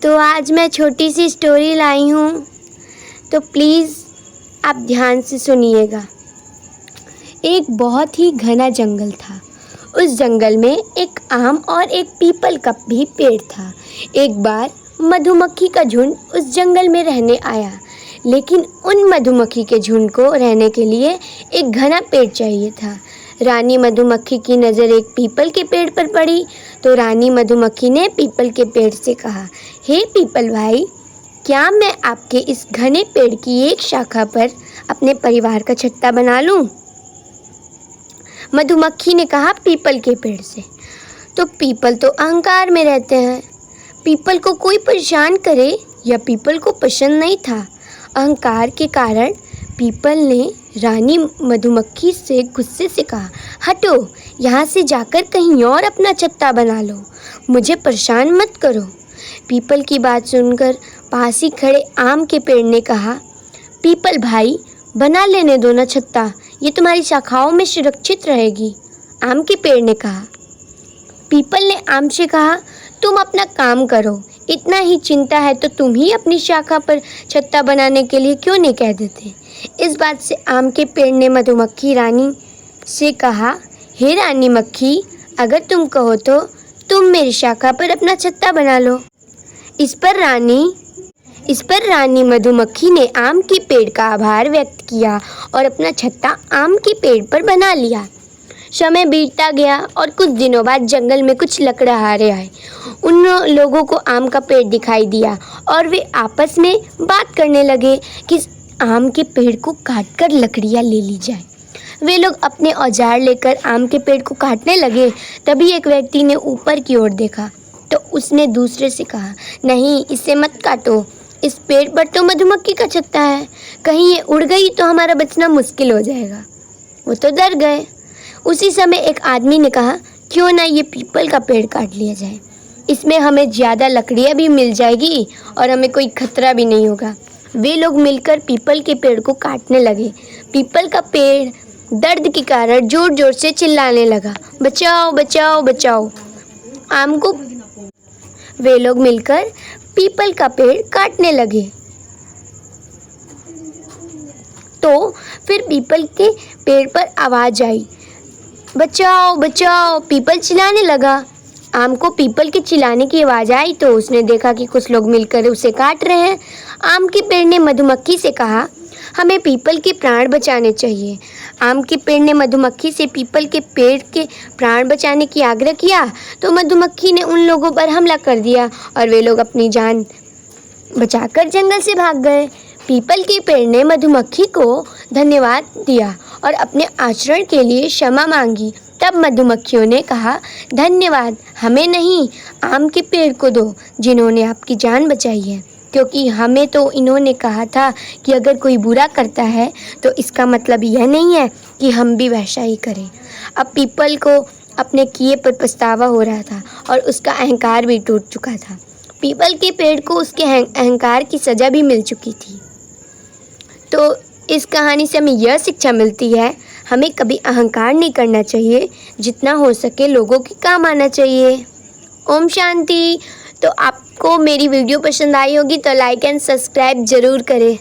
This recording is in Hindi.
तो आज मैं छोटी सी स्टोरी लाई हूँ, तो प्लीज़ आप ध्यान से सुनिएगा। एक बहुत ही घना जंगल था। उस जंगल में एक आम और एक पीपल का भी पेड़ था। एक बार मधुमक्खी का झुंड उस जंगल में रहने आया, लेकिन उन मधुमक्खी के झुंड को रहने के लिए एक घना पेड़ चाहिए था। रानी मधुमक्खी की नज़र एक पीपल के पेड़ पर पड़ी, तो रानी मधुमक्खी ने पीपल के पेड़ से कहा, हे पीपल भाई, क्या मैं आपके इस घने पेड़ की एक शाखा पर अपने परिवार का छत्ता बना लूं? मधुमक्खी ने कहा पीपल के पेड़ से। तो पीपल तो अहंकार में रहते हैं। पीपल को कोई परेशान करे या पीपल को पसंद नहीं था। अहंकार के कारण पीपल ने रानी मधुमक्खी से गुस्से से कहा, हटो, यहाँ से जाकर कहीं और अपना छत्ता बना लो, मुझे परेशान मत करो। पीपल की बात सुनकर पास ही खड़े आम के पेड़ ने कहा, पीपल भाई, बना लेने दो ना छत्ता, ये तुम्हारी शाखाओं में सुरक्षित रहेगी। आम के पेड़ ने कहा। पीपल ने आम से कहा, तुम अपना काम करो, इतना ही चिंता है तो तुम ही अपनी शाखा पर छत्ता बनाने के लिए क्यों नहीं कह देते। इस बात से आम के पेड़ ने मधुमक्खी रानी से कहा, हे रानी मक्खी, अगर तुम कहो तो तुम मेरी शाखा पर अपना छत्ता बना लो। इस पर रानी मधुमक्खी ने आम के पेड़ का आभार व्यक्त किया और अपना छत्ता आम के पेड़ पर बना लिया। समय बीतता गया और कुछ दिनों बाद जंगल में कुछ लकड़हारे आए। उन लोगों को आम का पेड़ दिखाई दिया और वे आपस में बात करने लगे कि आम के पेड़ को काटकर लकड़ियाँ ले ली जाए। वे लोग अपने औजार लेकर आम के पेड़ को काटने लगे। तभी एक व्यक्ति ने ऊपर की ओर देखा तो उसने दूसरे से कहा, नहीं, इसे मत काटो, इस पेड़ पर तो मधुमक्खी का छत्ता है, कहीं ये उड़ गई तो हमारा बचना मुश्किल हो जाएगा। वो तो डर गए। उसी समय एक आदमी ने कहा, क्यों ना ये पीपल का पेड़ काट लिया जाए, इसमें हमें ज़्यादा लकड़ियाँ भी मिल जाएगी और हमें कोई खतरा भी नहीं होगा। वे लोग मिलकर पीपल के पेड़ को काटने लगे। पीपल का पेड़ दर्द के कारण जोर जोर से चिल्लाने लगा, बचाओ बचाओ बचाओ। आम को वे लोग मिलकर पीपल का पेड़ काटने लगे। तो फिर पीपल के पेड़ पर आवाज आई, बचाओ बचाओ। पीपल चिल्लाने लगा। आम को पीपल के चिल्लाने की आवाज़ आई तो उसने देखा कि कुछ लोग मिलकर उसे काट रहे हैं। आम के पेड़ ने मधुमक्खी से कहा, हमें पीपल के प्राण बचाने चाहिए। आम के पेड़ ने मधुमक्खी से पीपल के पेड़ के प्राण बचाने की आग्रह किया तो मधुमक्खी ने उन लोगों पर हमला कर दिया और वे लोग अपनी जान बचाकर जंगल से भाग गए। पीपल के पेड़ ने मधुमक्खी को धन्यवाद दिया और अपने आचरण के लिए क्षमा मांगी। तब मधुमक्खियों ने कहा, धन्यवाद हमें नहीं, आम के पेड़ को दो जिन्होंने आपकी जान बचाई है, क्योंकि हमें तो इन्होंने कहा था कि अगर कोई बुरा करता है तो इसका मतलब यह नहीं है कि हम भी वैसा ही करें। अब पीपल को अपने किए पर पछतावा हो रहा था और उसका अहंकार भी टूट चुका था। पीपल के पेड़ को उसके अहंकार की सज़ा भी मिल चुकी थी। तो इस कहानी से हमें यह शिक्षा मिलती है, हमें कभी अहंकार नहीं करना चाहिए, जितना हो सके लोगों के काम आना चाहिए। ओम शांति। तो आपको मेरी वीडियो पसंद आई होगी तो लाइक एंड सब्सक्राइब ज़रूर करें।